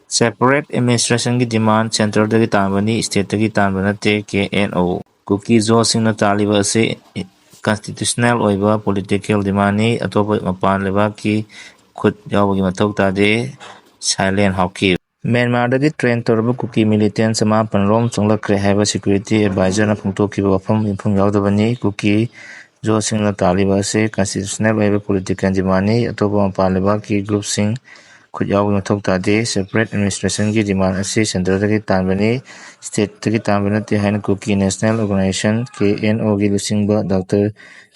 Separate ꯑꯦꯗꯃꯤꯅꯤꯁꯇ꯭ꯔꯦꯁꯟꯒꯤ ꯗꯤꯃꯥꯟ ꯁꯦꯟꯇꯔꯗꯒꯤ ꯇꯥꯟꯕꯅꯤ, ꯁ꯭ꯇꯦꯠꯇꯒꯤ ꯇꯥꯟꯕ ꯅꯠꯇꯦ꯫ KNO ꯀꯨꯀꯤ ꯖꯣꯁꯤꯡꯅ ꯇꯥꯜꯂꯤꯕ ꯑꯁꯤ ꯀꯟꯁꯇꯤꯇ꯭ꯌꯨꯁꯅꯦꯜ ꯑꯣꯏꯕ ꯄꯣꯂꯤꯇꯤꯀꯦꯜ ꯗꯤꯃꯥꯟꯅꯤ, ꯑꯇꯣꯞꯄ ꯃꯄꯥꯟ ꯂꯩꯕꯥꯛꯀꯤ ꯈꯨꯠ ꯌꯥꯎꯕꯒꯤ ꯃꯊꯧ ꯇꯥꯗꯦ꯫ ꯁꯥꯏꯂꯦꯟ ꯍꯥꯎꯀꯤꯞ ꯃ꯭ꯌꯥꯟꯃꯥꯔꯗꯒꯤ ꯇ꯭ꯔꯦꯟ ꯇꯧꯔꯕ ꯀꯨꯀꯤ ꯃꯤꯂꯤꯇꯦꯟ 9000 ꯔꯣꯝ ꯆꯪꯂꯛꯈ꯭ꯔꯦ ꯍꯥꯏꯕ ꯁꯦꯀ꯭ꯌꯨꯔꯤꯇꯤ ꯑꯦꯗꯚꯥꯏꯖꯔꯅ ꯐꯣꯡꯗꯣꯛꯈꯤꯕ ꯋꯥꯐꯝ ꯌꯨꯝꯐꯝ ꯌꯥꯎꯗꯕꯅꯤ꯫ ꯀꯨꯀꯤ ꯖꯣꯁꯤꯡꯅ ꯇꯥꯜꯂꯤꯕ ꯑꯁꯤ ꯀꯟꯁꯇꯤꯇ꯭ꯌꯨꯁꯅꯦꯜ ꯑꯣꯏꯕ ꯄꯣꯂꯤꯇꯤꯀꯦꯜ ꯗꯤꯃꯥꯟꯅꯤ, ꯑꯇꯣꯞꯄ ꯃꯄꯥꯟ ꯂꯩꯕꯥꯛꯀꯤ ꯒ꯭ꯔꯨꯞꯁꯤꯡ ꯈꯨꯠ ꯌꯥꯎꯕꯒꯤ ꯃꯊꯧ ꯇꯥꯗꯦ꯫ ꯁꯦꯄꯔꯦꯠ ꯑꯦꯗꯃꯤꯅꯤꯁꯇ꯭ꯔꯦꯁꯟꯒꯤ ꯗꯤꯃꯥꯟ ꯑꯁꯤ ꯁꯦꯟꯇꯔꯗꯒꯤ ꯇꯥꯟꯕꯅꯤ, ꯁ꯭ꯇꯦꯠꯇꯒꯤ ꯇꯥꯟꯕ ꯅꯠꯇꯦ ꯍꯥꯏꯅ ꯀꯨꯀꯤ ꯅꯦꯁꯅꯦꯜ ꯑꯣꯔꯒꯅꯥꯏꯖꯦꯁꯟ (KNO)ꯒꯤ ꯂꯨꯆꯤꯡꯕ ꯗꯥꯛꯇꯔ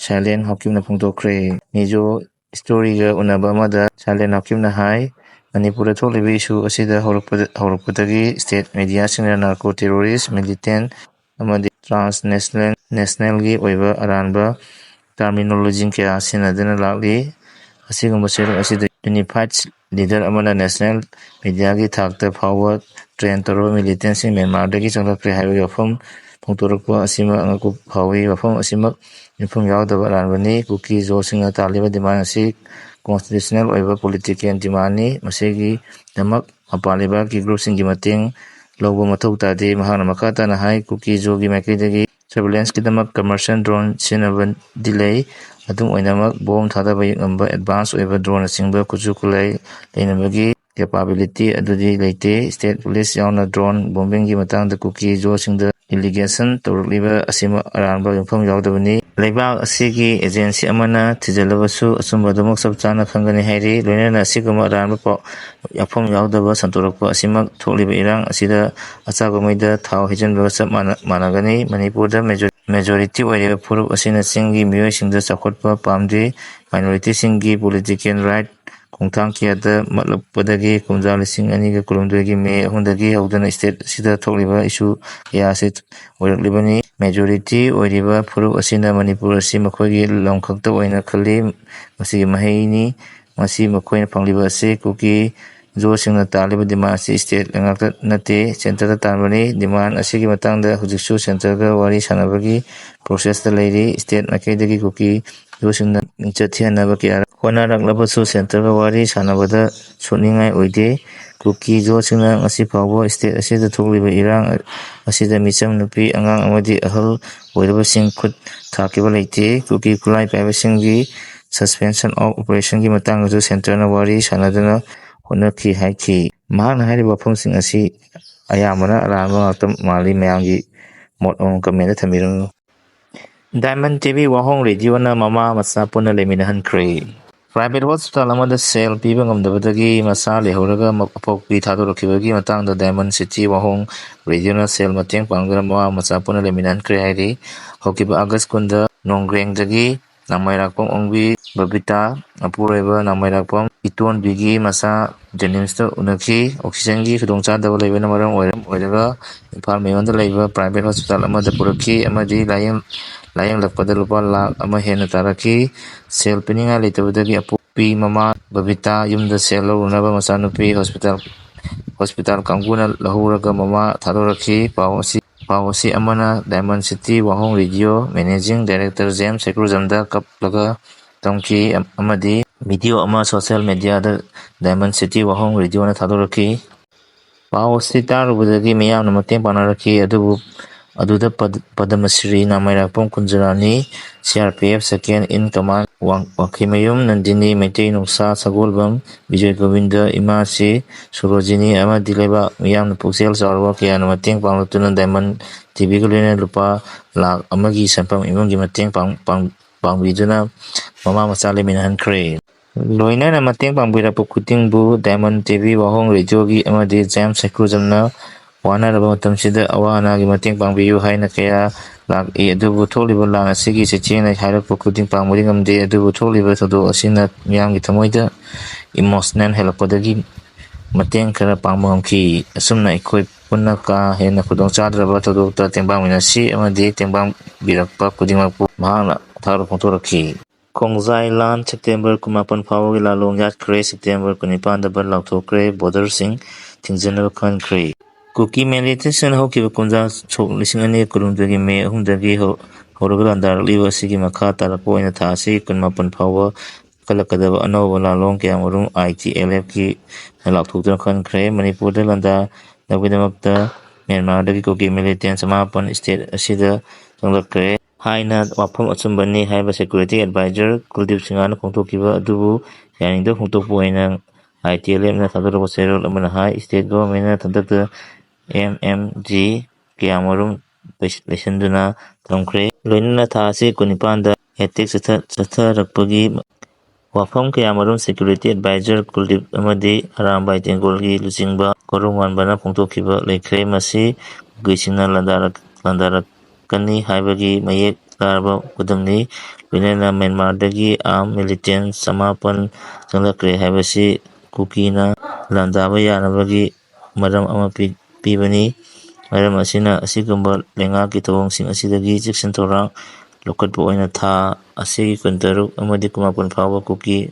ꯁꯥꯏꯂꯦꯟ ꯍꯥꯎꯀꯤꯞꯅ ꯐꯣꯡꯗꯣꯛꯈ꯭ꯔꯦ꯫ ꯃꯤꯖꯣ ꯁ꯭ꯇꯣꯔꯤꯒ ꯎꯅꯕ ꯑꯃꯗ ꯁꯥꯏꯂꯦꯟ ꯍꯥꯎꯀꯤꯞꯅ ꯍꯥꯏ ꯃꯅꯤꯄꯨꯔꯗ ꯊꯣꯛꯂꯤꯕ ꯏꯁꯨ ꯑꯁꯤꯗ ꯍꯧꯔꯛꯄꯗꯒꯤ ꯁ꯭ꯇꯦꯠ ꯃꯤꯗꯤꯌꯥꯁꯤꯡꯅ ꯅꯥꯔꯀꯣ ꯇꯦꯔꯣꯔꯤꯁ, ꯃꯤꯂꯤꯇꯦꯟꯠ ꯑꯃꯗꯤ ꯇ꯭ꯔꯥꯟꯁꯅꯦꯁꯅꯦꯜꯒꯤ ꯑꯣꯏꯕ ꯑꯔꯥꯟꯕ ꯇꯔꯃꯤꯅꯣꯂꯣꯖꯤ ꯀꯌꯥ ꯁꯤꯖꯤꯟꯅꯗꯨꯅ ꯂꯥꯛꯂꯤ꯫ ꯑꯁꯤꯒꯨꯝꯕ ꯁꯔꯨꯛ ꯑꯁꯤꯗ ꯌꯨꯅꯤꯐꯥꯏꯗ ꯂꯤꯗꯔ ꯑꯃꯅ ꯅꯦꯁꯅꯦꯜ ꯃꯤꯗꯤꯌꯥꯒꯤ ꯊꯥꯛꯇ ꯐꯥꯎꯕ ꯇ꯭ꯔꯦꯟ ꯇꯧꯔꯕ ꯃꯤꯂꯤꯇꯦꯟꯠꯁꯤꯡ ꯃ꯭ꯌꯥꯟꯃꯥꯔꯗꯒꯤ ꯆꯪꯂꯛꯈ꯭ꯔꯦ ꯍꯥꯏꯕꯒꯤ ꯋꯥꯐꯝ ꯐꯣꯡꯗꯣꯔꯛꯄ ꯑꯁꯤꯃꯛ ꯑꯉꯛꯄ ꯐꯥꯎꯏ꯫ ꯋꯥꯐꯝ ꯑꯁꯤꯃꯛ ꯌꯨꯝꯐꯝ ꯌꯥꯎꯗꯕ ꯑꯔꯥꯟꯕꯅꯤ꯫ ꯀꯨꯀꯤ ꯖꯣꯁꯤꯡꯅ ꯇꯥꯜꯂꯤꯕ ꯗꯤꯃꯥꯟ ꯑꯁꯤ ꯀꯣꯟꯁꯇꯤꯇ꯭ꯌꯨꯁꯅꯦꯜ ꯑꯣꯏꯕ ꯄꯣꯂꯤꯇꯤꯀꯦꯜ ꯗꯤꯃꯥꯟꯅꯤ, ꯃꯁꯤꯒꯤꯗꯃꯛ ꯃꯄꯥꯟ ꯂꯩꯕꯥꯛꯀꯤ ꯒ꯭ꯔꯨꯞꯁꯤꯡꯒꯤ ꯃꯇꯦꯡ ꯂꯧꯕ ꯃꯊꯧ ꯇꯥꯗꯦ꯫ ꯃꯍꯥꯛꯅ ꯃꯈꯥ ꯇꯥꯅ ꯍꯥꯏ ꯀꯨꯀꯤ ꯖꯣꯒꯤ ꯃꯥꯏꯀꯩꯗꯒꯤ ꯁꯔꯚꯤꯂꯦꯟꯁꯀꯤꯗꯃꯛ ꯀꯃꯔꯁꯤꯌꯦꯜ ꯗ꯭ꯔꯣꯟ ꯁꯤꯖꯤꯟꯅꯕꯗꯤ ꯂꯩ, ꯑꯗꯨꯝ ꯑꯣꯏꯅꯃꯛ ꯕꯣꯝ ꯊꯥꯗꯕ ꯉꯝꯕ ꯑꯦꯗꯚꯥꯟꯁ ꯑꯣꯏꯕ ꯗ꯭ꯔꯣꯟꯅꯆꯤꯡꯕ ꯈꯨꯠꯁꯨ ꯈꯨꯠꯂꯥꯏ ꯂꯩꯅꯕꯒꯤ ꯀꯦꯄꯥꯕꯤꯂꯤꯇꯤ ꯑꯗꯨꯗꯤ ꯂꯩꯇꯦ꯫ ꯁ꯭ꯇꯦꯠ ꯄꯨꯂꯤꯁ ꯌꯥꯎꯅ ꯗ꯭ꯔꯣꯟ ꯕꯣꯝꯕꯤꯡꯒꯤ ꯃꯇꯥꯡꯗ ꯀꯨꯀꯤ ꯖꯣꯁꯤꯡꯗ ꯑꯦꯂꯤꯒꯦꯁꯟ ꯇꯧꯔꯛꯂꯤꯕ ꯑꯁꯤꯃꯛ ꯑꯔꯥꯟꯕ, ꯌꯨꯝꯐꯝ ꯌꯥꯎꯗꯕꯅꯤ꯫ ꯂꯩꯕꯥꯛ ꯑꯁꯤꯒꯤ ꯑꯦꯖꯦꯟꯁꯤ ꯑꯃꯅ ꯊꯤꯖꯤꯜꯂꯕꯁꯨ ꯑꯆꯨꯝꯕ ꯑꯗꯨꯃꯛ ꯆꯞ ꯆꯥꯅ ꯈꯪꯒꯅꯤ ꯍꯥꯏꯔꯤ꯫ ꯂꯣꯏꯅꯅ ꯑꯁꯤꯒꯨꯝꯕ ꯑꯔꯥꯟꯕ ꯌꯥꯎꯐꯝ ꯌꯥꯎꯗꯕ ꯁꯟꯗꯣꯔꯛꯄ ꯑꯁꯤꯃꯛ ꯊꯣꯛꯂꯤꯕ ꯏꯔꯥꯡ ꯑꯁꯤꯗ ꯑꯆꯥꯛꯄ ꯃꯩꯗ ꯊꯥꯎ ꯍꯩꯖꯤꯟꯕꯒ ꯆꯞ ꯃꯥꯟꯅꯒꯅꯤ꯫ ꯃꯅꯤꯄꯨꯔꯗ ꯃꯦꯖꯣꯔꯤꯇꯤ ꯑꯣꯏꯔꯤꯕ ꯐꯨꯔꯨꯞ ꯑꯁꯤꯅ ꯆꯤꯡꯒꯤ ꯃꯤꯑꯣꯏꯁꯤꯡꯗ ꯆꯥꯎꯈꯠꯄ ꯄꯥꯝꯗꯦ꯫ ꯃꯥꯏꯅꯣꯔꯤꯇꯤꯁꯤꯡꯒꯤ ꯄꯣꯂꯤꯇꯤꯀꯦꯜ ꯔꯥꯏꯠ ꯈꯣꯡꯊꯥꯡ ꯀꯌꯥꯗ ꯃꯠꯂꯛꯄꯗꯒꯤ ꯀꯨꯝꯖꯥ 2022ꯒꯤ ꯃꯦ 3ꯗꯒꯤ ꯍꯧꯗꯨꯅ ꯁ꯭ꯇꯦꯠ ꯑꯁꯤꯗ ꯊꯣꯛꯂꯤꯕ ꯏꯁꯨ ꯀꯌꯥ ꯑꯁꯤ ꯑꯣꯏꯔꯛꯂꯤꯕꯅꯤ꯫ ꯃꯦꯖꯣꯔꯤꯇꯤ ꯑꯣꯏꯔꯤꯕ ꯐꯨꯔꯨꯞ ꯑꯁꯤꯅ ꯃꯅꯤꯄꯨꯔ ꯑꯁꯤ ꯃꯈꯣꯏꯒꯤ ꯂꯝꯈꯛꯇ ꯑꯣꯏꯅ ꯈꯜꯂꯤ, ꯃꯁꯤꯒꯤ ꯃꯍꯩꯅꯤ꯫ ꯃꯁꯤ ꯃꯈꯣꯏꯅ ꯐꯪꯂꯤꯕ ꯑꯁꯤ ꯀꯨꯀꯤ ꯖꯣꯁꯤꯡꯅ ꯇꯥꯜꯂꯤꯕ ꯗꯤꯃꯥꯟ ꯑꯁꯤ ꯁ꯭ꯇꯦꯠ ꯂꯩꯉꯥꯛꯇ ꯅꯠꯇꯦ, ꯁꯦꯟꯇꯔꯗ ꯇꯥꯟꯕꯅꯤ꯫ ꯗꯤꯃꯥꯟ ꯑꯁꯤꯒꯤ ꯃꯇꯥꯡꯗ ꯍꯧꯖꯤꯛꯁꯨ ꯁꯦꯟꯇꯔꯒ ꯋꯥꯔꯤ ꯁꯥꯅꯕꯒꯤ ꯄ꯭ꯔꯣꯁꯦꯁꯇ ꯂꯩꯔꯤ꯫ ꯁ꯭ꯇꯦꯠ ꯃꯥꯏꯀꯩꯗꯒꯤ ꯀꯨꯀꯤ ꯖꯣꯁꯤꯡꯅ ꯃꯤꯡꯆꯠ ꯊꯤꯍꯟꯅꯕ ꯀꯌꯥꯔꯛ ꯍꯣꯠꯅꯔꯛꯂꯕꯁꯨ ꯁꯦꯟꯇꯔꯒ ꯋꯥꯔꯤ ꯁꯥꯅꯕꯗ ꯁꯣꯛꯅꯤꯡꯉꯥꯏ ꯑꯣꯏꯗꯦ꯫ ꯀꯨꯀꯤ ꯖꯣꯁꯤꯡꯅ ꯉꯁꯤ ꯐꯥꯎꯕ ꯁ꯭ꯇꯦꯠ ꯑꯁꯤꯗ ꯊꯣꯛꯂꯤꯕ ꯏꯔꯥꯡ ꯑꯁꯤꯗ ꯃꯤꯆꯝ, ꯅꯨꯄꯤ, ꯑꯉꯥꯡ ꯑꯃꯗꯤ ꯑꯍꯜ ꯑꯣꯏꯔꯕꯁꯤꯡ ꯈꯨꯠ ꯊꯥꯈꯤꯕ ꯂꯩꯇꯦ꯫ ꯀꯨꯀꯤ ꯈꯨꯠꯂꯥꯏ ꯄꯥꯏꯕꯁꯤꯡꯒꯤ ꯁꯁꯄꯦꯟꯁꯟ ꯑꯣꯐ ꯑꯣꯄꯔꯦꯁꯟꯒꯤ ꯃꯇꯥꯡꯗꯁꯨ ꯁꯦꯟꯇꯔꯅ ꯋꯥꯔꯤ ꯁꯥꯅꯗꯨꯅ ꯍꯣꯠꯅꯈꯤ ꯍꯥꯏꯈꯤ꯫ ꯃꯍꯥꯛꯅ ꯍꯥꯏꯔꯤꯕ ꯋꯥꯐꯝꯁꯤꯡ ꯑꯁꯤ ꯑꯌꯥꯝꯕꯅ ꯑꯔꯥꯟꯕ ꯉꯥꯛꯇ ꯃꯥꯜꯂꯤ꯫ ꯃꯌꯥꯝꯒꯤ ꯃꯣꯠ ꯑꯃꯃꯝ ꯀꯃꯦꯟꯠꯗ ꯊꯝꯕꯤꯔꯝꯃꯨ꯫ ꯗꯥꯏꯃꯟ ꯇꯤꯚꯤ ꯋꯥꯍꯣꯡ ꯔꯦꯗꯤꯑꯣꯅ ꯃꯃꯥ ꯃꯆꯥ ꯄꯨꯟꯅ ꯂꯩꯃꯤꯟꯅꯍꯟꯈ꯭ꯔꯦ꯫ ꯄ꯭ꯔꯥꯏꯚꯦꯠ ꯍꯣꯁꯄꯤꯇꯥꯜ ꯑꯃꯗ ꯁꯦꯜ ꯄꯤꯕ ꯉꯝꯗꯕꯗꯒꯤ ꯃꯆꯥ ꯂꯩꯍꯧꯔꯒ ꯑꯄꯣꯛꯄꯤ ꯊꯥꯗꯣꯔꯛꯈꯤꯕꯒꯤ ꯃꯇꯥꯡꯗ ꯗꯥꯏꯃꯟ ꯁꯤꯇꯤ ꯋꯥꯍꯣꯡ ꯔꯦꯗꯤꯑꯣꯅ ꯁꯦꯜ ꯃꯇꯦꯡ ꯄꯥꯡꯗꯨꯅ ꯃꯃꯥ ꯃꯆꯥ ꯄꯨꯟꯅ ꯂꯩꯃꯤꯟꯅꯍꯟꯈ꯭ꯔꯦ ꯍꯥꯏꯔꯤ꯫ ꯍꯧꯈꯤꯕ ꯑꯥꯒꯁꯠ 10ꯗ ꯅꯣꯡꯒ꯭ꯔꯦꯡꯗꯒꯤ ꯅꯥꯃꯩꯔꯥꯛꯄꯝ ꯑꯣꯡꯕꯤ ꯕꯕꯤꯇꯥ, ꯃꯄꯨꯔꯣꯏꯕ ꯅꯥꯃꯩꯔꯥꯛꯄꯝ ꯏꯇꯣꯟꯕꯤꯒꯤ ꯃꯆꯥ ꯖꯦꯅꯤꯝꯁꯇ ꯎꯅꯈꯤ꯫ ꯑꯣꯛꯁꯤꯖꯦꯟꯒꯤ ꯈꯨꯗꯣꯡꯆꯥꯗꯕ ꯂꯩꯕꯅ ꯃꯔꯝ ꯑꯣꯏꯔꯒ ꯏꯝꯐꯥꯜ ꯃꯌꯣꯟꯗ ꯂꯩꯕ ꯄ꯭ꯔꯥꯏꯚꯦꯠ ꯍꯣꯁꯄꯤꯇꯥꯜ ꯑꯃꯗ ꯄꯨꯔꯛꯈꯤ ꯑꯃꯗꯤ ꯂꯥꯌꯦꯡꯂꯛꯄꯗ ꯂꯨꯄꯥ ꯂꯥꯈ ꯑꯃ ꯍꯦꯟꯅ ꯇꯥꯔꯛꯈꯤ꯫ ꯁꯦꯜ ꯄꯤꯅꯤꯡꯉꯥꯏ ꯂꯩꯇꯕꯗꯒꯤ ꯑꯄꯣꯛꯄꯤ ꯃꯃꯥ ꯕꯕꯤꯇꯥ ꯌꯨꯝꯗ ꯁꯦꯜ ꯂꯧꯔꯨꯅꯕ ꯃꯆꯥꯅꯨꯄꯤ ꯍꯣꯁꯄꯤꯇꯥꯜ ꯀꯥꯡꯕꯨꯅ ꯂꯧꯍꯧꯔꯒ ꯃꯃꯥ ꯊꯥꯗꯣꯔꯛꯈꯤ꯫ ꯄꯥꯎ ꯑꯁꯤ ꯑꯃꯅ ꯗꯥꯏꯃꯟ ꯁꯤꯇꯤ ꯋꯥꯍꯣꯡ ꯔꯦꯗꯤꯑꯣ ꯃꯦꯅꯦꯖꯤꯡ ꯗꯥꯏꯔꯦꯛꯇꯔ ꯖꯦꯝꯁ ꯁꯦꯀ꯭ꯔꯨꯖꯝꯗ ꯀꯞꯂꯒ ꯇꯝꯈꯤ ꯑꯃꯗꯤ ꯚꯤꯗꯤꯑꯣ ꯑꯃ ꯁꯣꯁꯤꯌꯦꯜ ꯃꯤꯗꯤꯌꯥꯗ ꯗꯥꯏꯃꯟ ꯁꯤꯇꯤ ꯋꯥꯍꯣꯡ ꯔꯦꯗꯤꯑꯣꯅ ꯊꯥꯗꯣꯔꯛꯈꯤ꯫ ꯄꯥꯎ ꯑꯁꯤ ꯇꯥꯔꯨꯕꯗꯒꯤ ꯃꯤꯌꯥꯝꯅ ꯃꯇꯦꯡ ꯄꯥꯡꯅꯔꯛꯈꯤ꯫ ꯑꯗꯨꯗ ꯄꯗꯃꯁ꯭ꯔꯤ ꯅꯥꯃꯩꯔꯥꯛꯄꯝ ꯀꯨꯟꯖꯔꯥꯅꯤ, CRPF ꯁꯦꯀꯦꯟꯗ ꯏꯟ ꯀꯃꯥꯟꯗ ꯋꯥꯡꯈꯩꯃꯌꯨꯝ ꯅꯟꯗꯤꯅꯤ, ꯃꯩꯇꯩꯅꯨꯡꯁꯥ ꯁꯒꯣꯜꯕꯝ, ꯕꯤꯖꯣꯏ ꯒꯣꯕꯤꯟꯗ,ꯏꯃꯥꯁꯤ ꯁꯣꯔꯣꯖꯤꯅꯤ ꯑꯃꯗꯤ ꯂꯩꯕꯥꯛ ꯃꯤꯌꯥꯝꯅ ꯄꯨꯛꯆꯦꯜ ꯆꯥꯎꯔꯕ ꯀꯌꯥꯅ ꯃꯇꯦꯡ ꯄꯥꯡꯂꯛꯇꯨꯅ ꯗꯥꯏꯃꯟ ꯇꯤꯚꯤꯒ ꯂꯣꯏꯅꯅ ꯂꯨꯄꯥ ꯂꯥꯈ ꯑꯃꯒꯤ ꯁꯦꯟꯐꯝ ꯏꯃꯨꯡꯒꯤ ꯃꯇꯦꯡ ꯄꯥꯡꯕꯤꯗꯨꯅ ꯃꯃꯥ ꯃꯆꯥ ꯂꯩꯃꯤꯟꯅꯍꯟꯈ꯭ꯔꯦ꯫ ꯂꯣꯏꯅꯅ ꯃꯇꯦꯡ ꯄꯥꯡꯕꯤꯔꯛꯄ ꯈꯨꯗꯤꯡꯕꯨ ꯗꯥꯏꯃꯟ ꯇꯤꯚꯤ ꯋꯥꯍꯣꯡ ꯔꯦꯗꯤꯑꯣꯒꯤ ꯑꯃꯗꯤ ꯖꯦꯝꯁ ꯁꯦꯀ꯭ꯔꯨꯖꯝꯅ ꯋꯥꯅꯔꯕ ꯃꯇꯝꯁꯤꯗ ꯑꯋꯥ ꯑꯅꯥꯒꯤ ꯃꯇꯦꯡ ꯄꯥꯡꯕꯤꯌꯨ ꯍꯥꯏꯅ ꯀꯌꯥ ꯂꯥꯛꯏ꯫ ꯑꯗꯨꯕꯨ ꯊꯣꯛꯂꯤꯕ ꯂꯥꯟ ꯑꯁꯤꯒꯤ ꯆꯩꯊꯦꯡꯅ ꯍꯥꯏꯔꯛꯄ ꯈꯨꯗꯤꯡ ꯄꯥꯡꯕꯗꯤ ꯉꯝꯗꯦ꯫ ꯑꯗꯨꯕꯨ ꯊꯣꯛꯂꯤꯕ ꯊꯧꯗꯣꯛ ꯑꯁꯤꯅ ꯃꯤꯌꯥꯝꯒꯤ ꯊꯃꯣꯏꯗ ꯏꯃꯣꯁꯅꯦꯜ ꯍꯦꯜꯂꯛꯄꯗꯒꯤ ꯃꯇꯦꯡ ꯈꯔ ꯄꯥꯡꯕ ꯉꯝꯈꯤ꯫ ꯑꯁꯨꯝꯅ ꯑꯩꯈꯣꯏ ꯄꯨꯟꯅ ꯀꯥ ꯍꯦꯟꯅ ꯈꯨꯗꯣꯡꯆꯥꯗ꯭ꯔꯕ ꯊꯧꯗꯣꯛꯇ ꯇꯦꯡꯕꯥꯡꯃꯤꯟꯅꯁꯤ ꯑꯃꯗꯤ ꯇꯦꯡꯕꯥꯡꯕꯤꯔꯛꯄ ꯈꯨꯗꯤꯡꯃꯛꯄꯨ ꯃꯍꯥꯛꯅ ꯊꯥꯒꯠꯄ ꯐꯣꯡꯗꯣꯔꯛꯈꯤ꯫ ꯈꯣꯡꯖꯥꯏ ꯂꯥꯟ ꯁꯦꯞꯇꯦꯝꯕꯔ 19 ꯐꯥꯎꯕꯒꯤ ꯂꯥꯂꯣꯡ ꯌꯥꯠꯈ꯭ꯔꯦ꯫ ꯁꯦꯞꯇꯦꯝꯕꯔ 19ꯗ ꯕꯟꯗ ꯂꯥꯎꯊꯣꯛꯈ꯭ꯔꯦ꯫ ꯕꯣꯔꯗꯔꯁꯤꯡ ꯊꯤꯡꯖꯤꯟꯅꯕ ꯈꯟꯈ꯭ꯔꯦ꯫ ꯀꯨꯀꯤ ꯃꯤꯂꯤꯇꯦꯟꯠꯁꯤꯡꯅ ꯍꯧꯈꯤꯕ ꯀꯨꯝꯖꯥ ꯁꯣꯛ 2022ꯒꯤ ꯃꯦ 3ꯗꯒꯤ ꯍꯧꯔꯒ ꯂꯥꯟꯗꯥꯔꯛꯂꯤꯕ ꯑꯁꯤꯒꯤ ꯃꯈꯥ ꯇꯥꯔꯛꯄ ꯑꯣꯏꯅ ꯊꯥ ꯑꯁꯤꯒꯤ 18 ꯐꯥꯎꯕ ꯆꯥꯎꯈꯠꯂꯛꯀꯗꯕ ꯑꯅꯧꯕ ꯂꯥꯜꯂꯣꯡ ꯀꯌꯥꯃꯔꯨꯝ ITLFꯀꯤ ꯂꯥꯎꯊꯣꯛꯇꯨꯅ ꯈꯟꯈ꯭ꯔꯦ꯫ ꯃꯅꯤꯄꯨꯔꯗ ꯂꯥꯟꯗꯥꯅꯕꯒꯤꯗꯃꯛꯇ ꯃ꯭ꯌꯥꯟꯃꯥꯔꯗꯒꯤ ꯀꯨꯀꯤ ꯃꯤꯂꯤꯇꯦꯟꯠ 90 ꯁ꯭ꯇꯦꯠ ꯑꯁꯤꯗ ꯆꯪꯂꯛꯈ꯭ꯔꯦ ꯍꯥꯏꯅ ꯋꯥꯐꯝ ꯑꯆꯨꯝꯕꯅꯤ ꯍꯥꯏꯕ ꯁꯦꯀ꯭ꯌꯨꯔꯤꯇꯤ ꯑꯦꯗꯚꯥꯏꯖꯔ ꯀꯨꯜꯗꯤꯞ ꯁꯤꯡꯍꯅ ꯐꯣꯡꯗꯣꯛꯈꯤꯕ ꯑꯗꯨꯕꯨ ꯌꯥꯅꯤꯡꯗꯕ ꯐꯣꯡꯗꯣꯛꯄ ꯑꯣꯏꯅ ITLFꯅ ꯊꯥꯗꯣꯔꯛꯄ ꯆꯦꯔꯣꯜ ꯑꯃꯅ ꯍꯥꯏ꯫ ꯁ꯭ꯇꯦꯠ ꯒꯚꯔꯟꯃꯦꯟꯠꯅ ꯍꯟꯗꯛꯇ MMG ꯀꯌꯥꯃꯔꯨꯝ ꯂꯩꯁꯤꯟꯗꯨꯅ ꯊꯝꯈ꯭ꯔꯦ꯫ ꯂꯣꯏꯅꯅ ꯊꯥ ꯑꯁꯤ 19ꯗ ꯑꯦꯇꯦꯛ ꯆꯠꯊꯔꯛꯄꯒꯤ ꯋꯥꯐꯝ ꯀꯌꯥꯃꯔꯨꯝ ꯁꯦꯀ꯭ꯌꯨꯔꯤꯇꯤ ꯑꯦꯗꯚꯥꯏꯖꯔ ꯀꯨꯜꯗꯤꯞ ꯑꯃꯗꯤ ꯑꯔꯥꯝꯕꯥꯏ ꯇꯦꯡꯒꯣꯜꯒꯤ ꯂꯨꯆꯤꯡꯕ ꯀꯣꯔꯧꯉꯥꯟꯕꯅ ꯐꯣꯡꯗꯣꯛꯈꯤꯕ ꯂꯩꯈ꯭ꯔꯦ꯫ ꯃꯁꯤ ꯀꯨꯀꯤꯁꯤꯡꯅ ꯂꯥꯟꯗꯥꯔꯛꯀꯅꯤ ꯍꯥꯏꯕꯒꯤ ꯃꯌꯦꯛ ꯂꯥꯔꯕ ꯈꯨꯗꯝꯅꯤ꯫ ꯂꯣꯏꯅꯅ ꯃ꯭ꯌꯥꯟꯃꯥꯔꯗꯒꯤ ꯑꯥꯔꯝ ꯃꯤꯂꯤꯇꯦꯟꯠ 90 ꯆꯪꯂꯛꯈ꯭ꯔꯦ ꯍꯥꯏꯕꯁꯤ ꯀꯨꯀꯤꯅ ꯂꯥꯟꯗꯥꯕ ꯌꯥꯅꯕꯒꯤ ꯃꯔꯝ ꯑꯃ ꯄꯤꯕꯅꯤ꯫ ꯃꯔꯝ ꯑꯁꯤꯅ ꯑꯁꯤꯒꯨꯝꯕ ꯂꯩꯉꯥꯛꯀꯤ ꯊꯧꯑꯣꯡꯁꯤꯡ ꯑꯁꯤꯗꯒꯤ ꯆꯦꯛꯁꯤꯟ ꯊꯧꯔꯥꯡ ꯂꯧꯈꯠꯄ ꯑꯣꯏꯅ ꯊꯥ ꯑꯁꯤꯒꯤ 16 ꯑꯃꯗꯤ 19 ꯐꯥꯎꯕ ꯀꯨꯀꯤ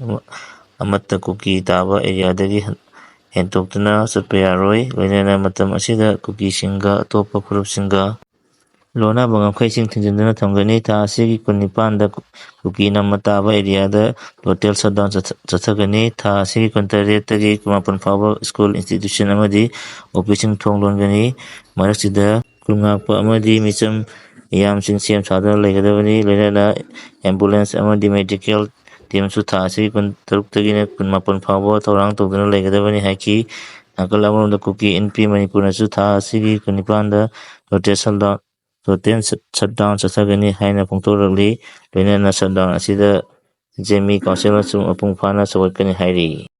ꯑꯃꯠꯇ ꯀꯨꯀꯤ ꯇꯥꯕ ꯑꯦꯔꯤꯌꯥꯗꯒꯤ ꯍꯦꯟꯇꯣꯛꯇꯨꯅ ꯆꯠꯄ ꯌꯥꯔꯣꯏ꯫ ꯂꯣꯏꯅꯅ ꯃꯇꯝ ꯑꯁꯤꯗ ꯀꯨꯀꯤꯁꯤꯡꯒ ꯑꯇꯣꯞꯄ ꯐꯨꯔꯨꯞꯁꯤꯡꯒ ꯂꯣꯟꯅꯕ ꯉꯝꯈꯩꯁꯤꯡ ꯊꯤꯡꯖꯤꯟꯗꯨꯅ ꯊꯝꯒꯅꯤ꯫ ꯊꯥ ꯑꯁꯤꯒꯤ 19ꯗ ꯀꯨꯀꯤ ꯅꯝꯅ ꯇꯥꯕ ꯑꯦꯔꯤꯌꯥꯗ ꯇꯣꯇꯦꯜ ꯁꯠꯗꯥꯎꯟ ꯆꯠꯊꯒꯅꯤ꯫ ꯊꯥ ꯑꯁꯤꯒꯤ 18ꯗꯒꯤ 19 ꯐꯥꯎꯕ ꯁ꯭ꯀꯨꯜ, ꯏꯟꯁꯇꯤꯇ꯭ꯌꯨꯁꯟ ꯑꯃꯗꯤ ꯑꯣꯐꯤꯁꯁꯤꯡ ꯊꯣꯡ ꯂꯣꯟꯒꯅꯤ꯫ ꯃꯔꯛꯁꯤꯗ ꯈꯨꯜꯉꯥꯛꯄ ꯑꯃꯗꯤ ꯃꯤꯆꯝ ꯃꯤꯌꯥꯝꯁꯤꯡ ꯁꯦꯝ ꯁꯥꯗꯨꯅ ꯂꯩꯒꯗꯕꯅꯤ꯫ ꯂꯣꯏꯅꯅ ꯑꯦꯝꯕꯨꯂꯦꯟꯁ ꯑꯃꯗꯤ ꯃꯦꯗꯤꯀꯦꯜ ꯇꯤꯝꯁꯨ ꯊꯥ ꯑꯁꯤꯒꯤ 16ꯗꯒꯤꯅ 19 ꯐꯥꯎꯕ ꯊꯧꯔꯥꯡ ꯇꯧꯗꯨꯅ ꯂꯩꯒꯗꯕꯅꯤ ꯍꯥꯏꯈꯤ꯫ ꯅꯥꯀꯜ ꯑꯃꯔꯣꯝꯗ ꯀꯨꯀꯤ NP ꯃꯅꯤꯄꯨꯔꯅꯁꯨ ꯊꯥ ꯑꯁꯤꯒꯤ 19ꯗ ꯇꯣꯇꯦꯜ ꯁꯠꯗꯥꯎꯟ ꯆꯠꯊꯒꯅꯤ ꯍꯥꯏꯅ ꯐꯣꯡꯗꯣꯔꯛꯂꯤ꯫ ꯂꯣꯏꯅꯅ ꯁꯠꯗꯥꯎꯟ ꯑꯁꯤꯗ ꯖꯦꯃꯤ ꯀꯥꯎꯟꯁꯤꯜꯅꯁꯨ ꯃꯄꯨꯡ ꯐꯥꯅ ꯁꯧꯒꯠꯀꯅꯤ ꯍꯥꯏꯔꯤ꯫